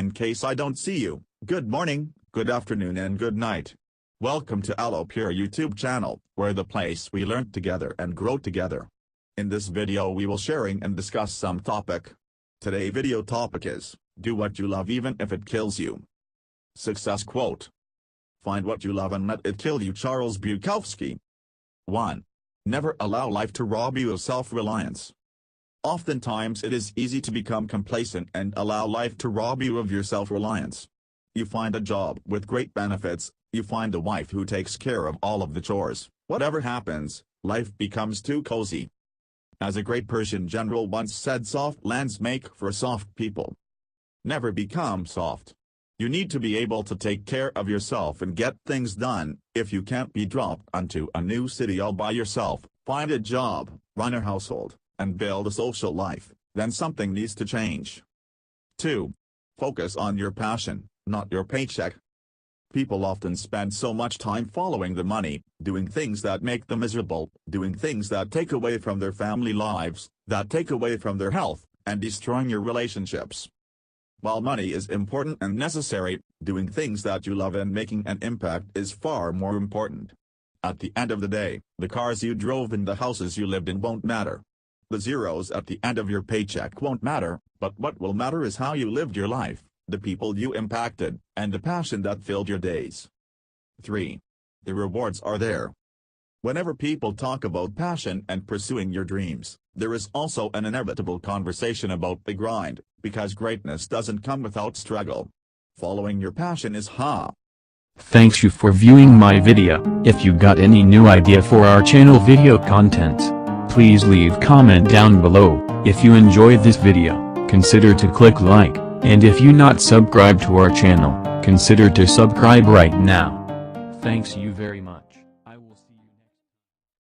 in case I don't see you. Good morning, good afternoon and good night. Welcome to Aloe Pure YouTube channel, where the place we learn together and grow together. In this video we will sharing and discuss some topic. Today video topic is, do what you love even if it kills you. Success quote. Find what you love and let it kill you. Charles Bukowski. 1. Never allow life to rob you of self-reliance. Oftentimes it is easy to become complacent and allow life to rob you of your self-reliance. You find a job with great benefits, you find a wife who takes care of all of the chores. Whatever happens, life becomes too cozy. As a great Persian general once said, soft lands make for soft people. Never become soft. You need to be able to take care of yourself and get things done. If you can't be dropped onto a new city all by yourself, find a job, run a household, and build a social life, then something needs to change. 2. Focus on your passion, not your paycheck. People often spend so much time following the money, doing things that make them miserable, doing things that take away from their family lives, that take away from their health, and destroying your relationships. While money is important and necessary, doing things that you love and making an impact is far more important. At the end of the day, the cars you drove and the houses you lived in won't matter. The zeros at the end of your paycheck won't matter, but what will matter is how you lived your life, the people you impacted, and the passion that filled your days. 3. The rewards are there. Whenever people talk about passion and pursuing your dreams, there is also an inevitable conversation about the grind, because greatness doesn't come without struggle. Following your passion is Thanks you for viewing my video. If you got any new idea for our channel video content, please leave comment down below. If you enjoyed this video, consider to click like, and if you not subscribe to our channel, consider to subscribe right now. Thanks you very much. I will see you